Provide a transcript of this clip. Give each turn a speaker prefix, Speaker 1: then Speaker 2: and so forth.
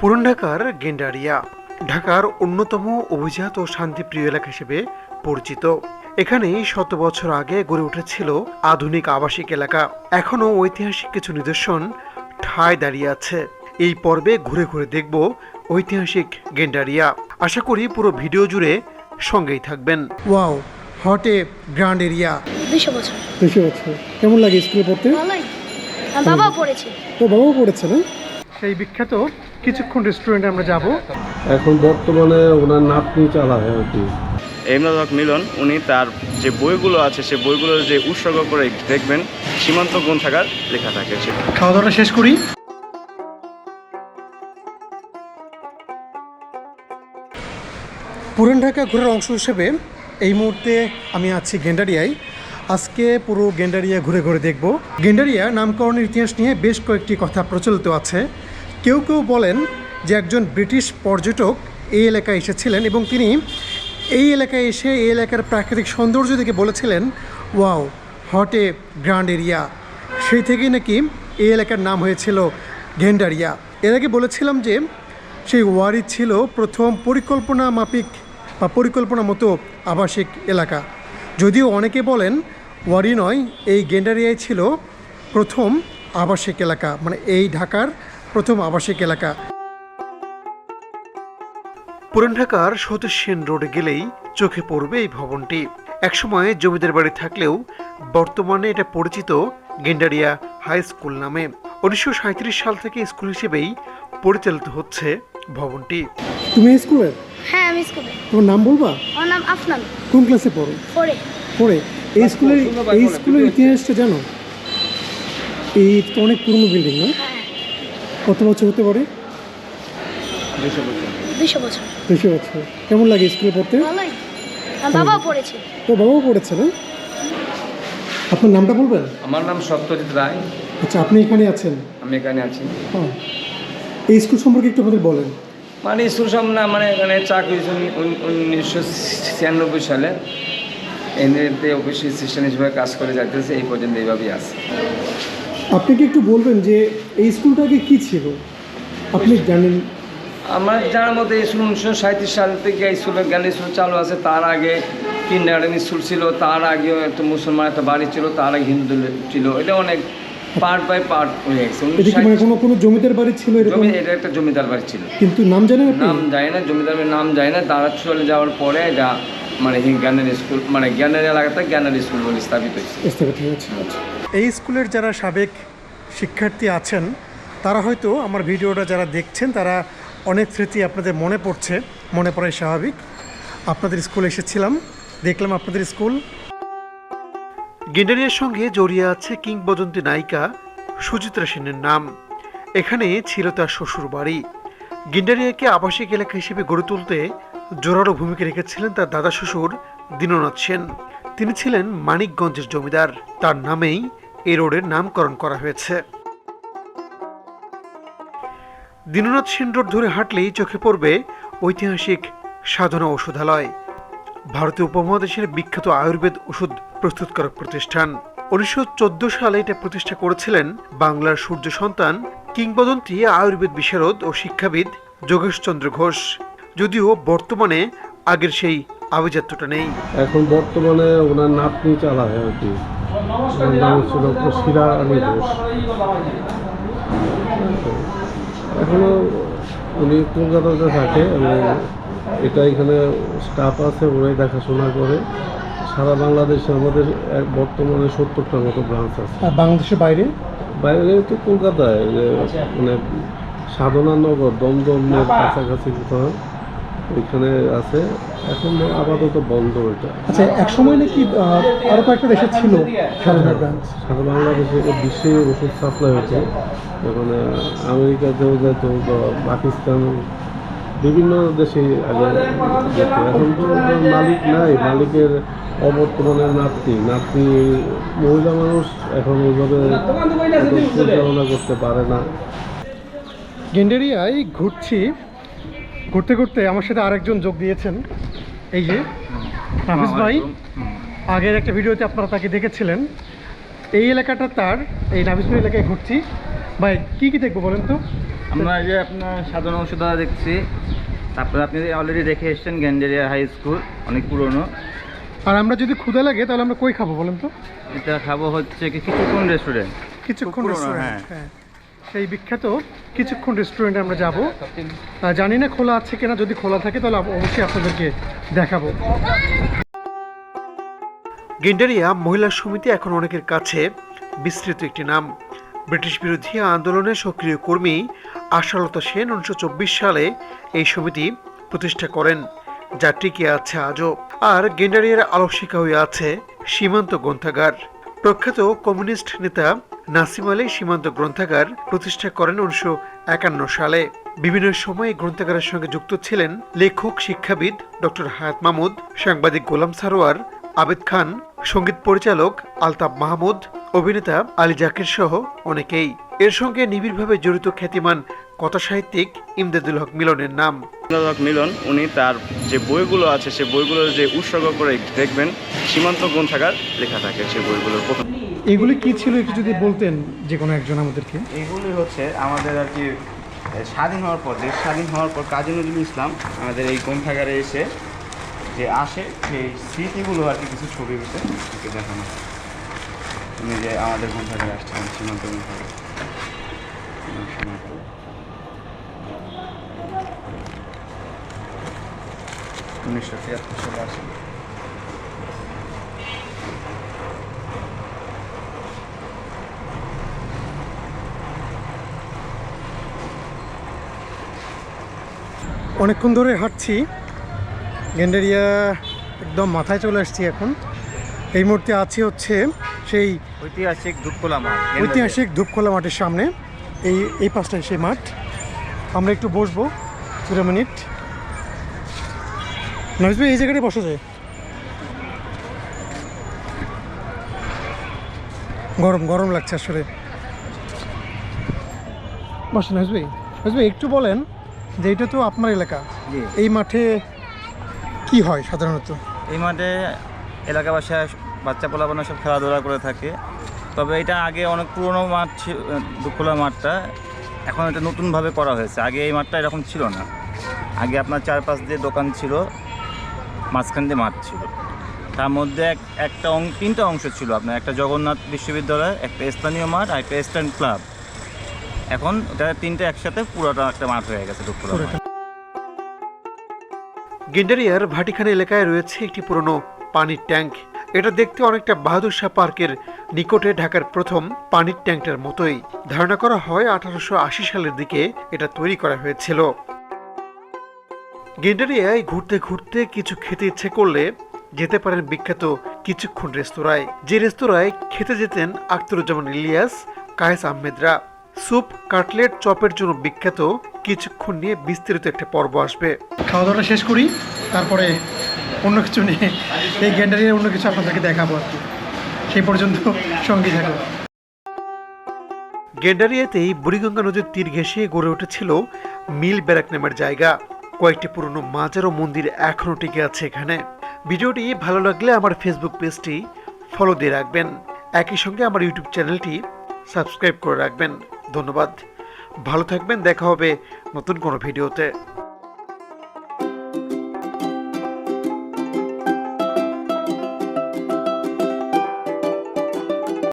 Speaker 1: পুরান ঢাকার গেন্ডারিয়া ঢাকার অন্যতম অভিজাত ও শান্তিপ্রিয় এলাকা হিসেবে পরিচিত। এখানে শত বছর আগে গড়ে উঠেছিল আধুনিক আবাসিক এলাকা। এখনো ঐতিহাসিক কিছু নিদর্শন ঠায় দাঁড়িয়ে আছে। এই পর্বে ঘুরে ঘুরে দেখব ঐতিহাসিক গেন্ডারিয়া। আশা করি পুরো ভিডিও জুড়ে সঙ্গেই থাকবেন। Wow, hot a grand area.
Speaker 2: 200 বছর।
Speaker 1: 200 বছর। কেমন লাগে স্কুলে পড়তে?
Speaker 2: ভালোই। বাবাও পড়েছে।
Speaker 1: তো বাবাও পড়েছে না? সেই বিখ্যাত কিছুক্ষণ রেস্টুরেন্টে আমরা যাব।
Speaker 3: এখন বর্তমানে ওনার নাতনি চালায় আর কি।
Speaker 4: ইমদাদ হক মিলন, উনি তার যে বইগুলো আছে সে বইগুলো যে উৎসর্গ করে দেখবেন সীমান্ত গ্রন্থাগার লেখা থাকে।
Speaker 1: খাওয়া দাওয়াটা শেষ করি। পুরান ঢাকা ঘোরার অংশ হিসেবে এই মুহূর্তে আমি আছি গেন্ডারিয়ায়। আজকে পুরো গেন্ডারিয়া ঘুরে ঘুরে দেখব। গেন্ডারিয়া নামকরণের ইতিহাস নিয়ে বেশ কয়েকটি কথা প্রচলিত আছে। কেউ কেউ বলেন যে একজন ব্রিটিশ পর্যটক এই এলাকায় এসেছিলেন এবং তিনি এই এলাকায় এসে এই এলাকার প্রাকৃতিক সৌন্দর্য দেখে বলেছিলেন, wow, hot a grand area. সেই থেকেই নাকি এই এলাকার নাম হয়েছিল গেন্ডারিয়া। এর আগে বলেছিলাম যে সেই ওয়ারি ছিল প্রথম পরিকল্পনা মাফিক বা পরিকল্পনা মতো আবাসিক এলাকা। যদিও অনেকে বলেন ওয়ারি নয়, এই গেন্ডারিয়াই ছিল প্রথম আবাসিক এলাকা, মানে এই ঢাকার প্রথম আবাসিক এলাকা। পুরান ঢাকার সতীশ সেন রোডে গেলেই চোখে পড়বে এই ভবনটি। একসময় জমিদার বাড়ি থাকলেও বর্তমানে এটা পরিচিত গেন্ডারিয়া হাই স্কুল নামে। 1937 সাল থেকে স্কুল হিসেবেই পরিচালিত হচ্ছে ভবনটি। তুমি স্কুলের?
Speaker 2: হ্যাঁ, আমি স্কুলে।
Speaker 1: তোমার নাম বলবা?
Speaker 2: আমার নাম আফনান।
Speaker 1: কোন ক্লাসে পড়ো? পড়ে। এই স্কুলের ইতিহাসটা জানো? এই তো অনেক পুরনো বিল্ডিং না?
Speaker 2: হ্যাঁ।
Speaker 1: কত বছর হতে পারে?
Speaker 4: 200 বছর।
Speaker 2: 200 বছর।
Speaker 1: 200 বছর। কেমন লাগে স্কুলে পড়তে?
Speaker 2: ভালোই। বাবাও পড়েছে।
Speaker 1: তো বাবাও পড়েছে না? আপনার নামটা বলবেন?
Speaker 5: আমার নাম সত্যজিৎ রায়।
Speaker 1: আচ্ছা, আপনি এখানে আছেন?
Speaker 5: আমি এখানে আছি।
Speaker 1: হ্যাঁ। এই স্কুল সম্পর্কে একটু আমাদের বলেন।
Speaker 5: মানে স্কুল সামনে মানে এখানে চাকরি 1996 সালে এনএতে অফিস অ্যাসিস্ট্যান্ট হিসেবে কাজ করে যাইতেছে, এই পর্যন্ত এইভাবেই আছে।
Speaker 1: আপনি কি একটু বলবেন যে এই স্কুলটা আগে কী ছিল? আপনি জানেন?
Speaker 5: আমার জানার মধ্যে স্কুল 1937 সাল থেকে স্কুলের জ্ঞান স্কুল চালু আছে। তার আগে কিন্ডারগার্টেন স্কুল ছিল, তার আগেও একটা মুসলমান একটা বাড়ি ছিল, তার আগে হিন্দু ছিল। এটা অনেক পার্ট বাই পার্ট হয়ে গেছে।
Speaker 1: কোনো জমিদার বাড়ি ছিল?
Speaker 5: এটা একটা জমিদার বাড়ি ছিল,
Speaker 1: কিন্তু নাম জানেন?
Speaker 5: নাম যায় না, জমিদারের নাম যায় না। তারা চলে যাওয়ার পরে এটা মানে জ্ঞানের স্কুল, মানে জ্ঞানের এলাকাতে জ্ঞানের স্কুল বলে স্থাপিত হয়েছে।
Speaker 1: এই স্কুলের যারা সাবেক শিক্ষার্থী আছেন তারা হয়তো আমার ভিডিওটা যারা দেখছেন তারা অনেক স্মৃতি আপনাদের মনে পড়াই স্বাভাবিক। আপনাদের স্কুলে এসেছিলাম, দেখলাম আপনাদের স্কুল। গেন্ডারিয়ার সঙ্গে জড়িয়ে আছে কিংবদন্তি নায়িকা সুচিত্রা সেনের নাম। এখানে ছিল তার শ্বশুর বাড়ি। গেন্ডারিয়াকে আবাসিক এলাকা হিসেবে গড়ে তুলতে জোরালো ভূমিকা রেখেছিলেন তার দাদা শ্বশুর দীননাথ সেন। তিনি ছিলেন মানিকগঞ্জের জমিদার। তার নামেই এই রোডের নামকরণ করা হয়েছে। দীননাথ সেন রোড ধরে হাঁটলেই চোখে পড়বে ঐতিহাসিক সাধনা ওষুধালয়, ভারতীয় উপমহাদেশের বিখ্যাত আয়ুর্বেদ ওষুধ প্রস্তুতকারক প্রতিষ্ঠান। 1914 সালে এটা প্রতিষ্ঠা করেছিলেন বাংলার সূর্য সন্তান কিংবদন্তি আয়ুর্বেদ বিশারদ ও শিক্ষাবিদ যোগেশচন্দ্র ঘোষ। যদিও বর্তমানে আগের সেই আভিজাত্যটা নেই।
Speaker 3: এখন বর্তমানে ওনার নাতনি চালায় আর কি। ওনার নাম হচ্ছে ডক্টর শিরা আলী ঘোষ। এখনো উনি কলকাতাতে থাকে এবং এটা এখানে স্টাফ আছে, ওরাই দেখাশোনা করে। সারা বাংলাদেশে আমাদের বর্তমানে 70টার মতো ব্রাঞ্চ আছে।
Speaker 1: আর বাংলাদেশের বাইরে?
Speaker 3: বাইরে তো কলকাতায়, মানে সাধনানগর দমদমের কাছাকাছি কোথাও ওইখানে আছে। এখন আপাতত বন্ধ এটা।
Speaker 1: আচ্ছা, একসময় নাকি আরো কয়েকটা দেশে ছিল সাধনা ব্রাঞ্চ।
Speaker 3: সারা বাংলাদেশে বিশ্বে ওষুধ সাপ্লাই হতো। ওখানে আমেরিকাতেও যেত, পাকিস্তান, বিভিন্ন দেশে আগে যেত। এখন তো মালিক নাই, মালিকের অবর্তমানে নাতনি মহিলা মানুষ এখন ওইভাবে পরিচালনা করতে পারে না।
Speaker 1: গেন্ডারিয়ায় ঘুরতে ঘুরতে আমার সাথে আরেকজন যোগ দিয়েছেন, এই যে হাফিজ ভাই। আগের একটা ভিডিওতে আপনারা তাকে দেখেছিলেন। এই এলাকাটা তার, এই নাফিসপুর এলাকায় ঘুরছি। ভাই কি দেখবো বলেন তো?
Speaker 6: আমরা এই যে আপনার সাধারণ ঔষধ দেখছি, তারপরে আপনি অলরেডি দেখে এসেছেন গেন্ডারিয়া হাই স্কুল, অনেক পুরনো।
Speaker 1: আর আমরা যদি ক্ষুধা লাগে তাহলে আমরা কই খাবো বলেন তো?
Speaker 6: এটা খাবো হচ্ছে কিছুক্ষণ রেস্টুরেন্ট।
Speaker 1: কিছুক্ষণ
Speaker 6: পুরনো,
Speaker 1: রেস্টুরেন্ট, হ্যাঁ সেই বিখ্যাত কিছুক্ষণ রেস্টুরেন্টে আমরা যাব। জানি না খোলা আছে কিনা, যদি খোলা থাকে তাহলে অবশ্যই আপনাদেরকে দেখাবো। গেন্ডারিয়া মহিলা সমিতি এখন অনেকের কাছে বিস্তৃত একটি নাম। ব্রিটিশ বিরোধী আন্দোলনের সক্রিয় কর্মী আশালতা সেন 1924 সালে এই সমিতি প্রতিষ্ঠা করেন, যা টিকে আছে আজও। আর গেন্ডারিয়ার আলোকশিখা হয়ে আছে সীমান্ত গ্রন্থাগার। প্রখ্যাত কমিউনিস্ট নেতা নাসিম আলী সীমান্ত গ্রন্থাগার প্রতিষ্ঠা করেন 1951 সালে। বিভিন্ন সময়ে গ্রন্থাগারের সঙ্গে যুক্ত ছিলেন লেখক, শিক্ষাবিদ ডক্টর হায়াত মাহমুদ, সাংবাদিক গোলাম সারোয়ার, আবেদ খান, সঙ্গীত পরিচালক আলতাফ মাহমুদ, অভিনেতা আলী জাকির সহ অনেকেই। এর সঙ্গে নিবিড়ভাবে জড়িত খ্যাতিমান কথা সাহিত্যিক ইমদাদুল হক মিলনের নাম।
Speaker 4: ইমদাদুল হক মিলন উনি তার যে বইগুলো আছে সে বইগুলোর যে উৎসর্গ করে দেখবেন সীমান্ত গ্রন্থাগার লেখা থাকে সে বইগুলোর প্রথম।
Speaker 1: এগুলি কি ছিল একটু যদি বলতেন যে কোনো একজন আমাদেরকে।
Speaker 4: এগুলি হচ্ছে আমাদের আর কি স্বাধীন হওয়ার পর, দেশ স্বাধীন হওয়ার পর কাজী নজরুল ইসলাম আমাদের এই গ্রন্থাগারে এসে যে আসে সেই স্মৃতিগুলো আর কি কিছু ছবি দেখানো। উনি যে আমাদের গ্রন্থাগারে আসছিলেন সীমান্ত গ্রন্থাগারে 1973 সালে আসেন।
Speaker 1: অনেকক্ষণ ধরে হাঁটছি, গেন্ডারিয়া একদম মাথায় চলে আসছি এখন। এই মুহূর্তে আছি হচ্ছে সেই
Speaker 6: ঐতিহাসিক ধূপখোলা মাঠ,
Speaker 1: ঐতিহাসিক ধূপখোলা মাঠের সামনে। এই পাশটায় সেই মাঠ। আমরা একটু বসবো 2 মিনিট। নজরুল ভাই, এই জায়গাটায় বসা যায়? গরম গরম লাগছে আসলে। বসেন নজরুল ভাই। নজরুল ভাই, একটু বলেন যে এটা তো আপনার এলাকা, এই মাঠে কি হয় সাধারণত?
Speaker 6: এই মাঠে এলাকাবাসী বাচ্চা পোলাপানা সব খেলাধুলা করে থাকে। তবে এটা আগে অনেক পুরনো মাঠ ছিল, ধূপখোলা মাঠটা। এখন এটা নতুনভাবে করা হয়েছে। আগে এই মাঠটা এরকম ছিল না। আগে আপনার চারপাশ দিয়ে দোকান ছিল, মাঝখান দিয়ে মাঠ ছিল। তার মধ্যে তিনটা অংশ ছিল আপনার, একটা জগন্নাথ বিশ্ববিদ্যালয়, একটা স্থানীয় মাঠ আর একটা ইস্টার্ন ক্লাব। এখন এটা তিনটা একসাথে পুরোটা একটা মাঠ হয়ে গেছে ধূপখোলা মাঠ।
Speaker 1: গেন্ডারিয়ার ভাটিখানা এলাকায় রয়েছে একটি পুরনো পানির ট্যাঙ্ক। এটা দেখতে অনেকটা বাহাদুর শাহ পার্কের নিকটে ঢাকার প্রথম পানির ট্যাঙ্কটার মতোই। ধারণা করা হয় 1880 সালের দিকে এটা তৈরি করা হয়েছিল। গেন্ডারিয়ায় ঘুরতে ঘুরতে কিছু খেতে ইচ্ছে করলে যেতে পারেন বিখ্যাত কিছুক্ষণ রেস্তোরাঁয়। যে রেস্তোরাঁয় খেতে যেতেন আখতারুজ্জামান ইলিয়াস, কায়েস আহমেদরা। স্যুপ, কাটলেট, চপের জন্য বিখ্যাত কিছুক্ষণ নিয়ে বিস্তারিত একটা পর্ব আসবে। খাওয়া দাওয়াটা শেষ করি, তারপরে অন্য কিছু নিয়ে এই গেন্ডারিয়ার অন্য কিছু আপনাদেরকে দেখাবো আর কি। সেই পর্যন্ত সঙ্গী থাকো। গেন্ডারিয়াতেই বুড়িগঙ্গা নদীর তীর ঘেঁষে গড়ে উঠেছিল মিল ব্যারাক নামের জায়গা। কয়েকটি পুরনো মাজার ও মন্দির এখনও টিকে আছে এখানে। ভিডিওটি ভালো লাগলে আমার ফেসবুক পেজটি ফলো দিয়ে রাখবেন, একই সঙ্গে আমার ইউটিউব চ্যানেলটি সাবস্ক্রাইব করে রাখবেন। ধন্যবাদ, ভালো থাকবেন, দেখা হবে নতুন কোনো ভিডিওতে।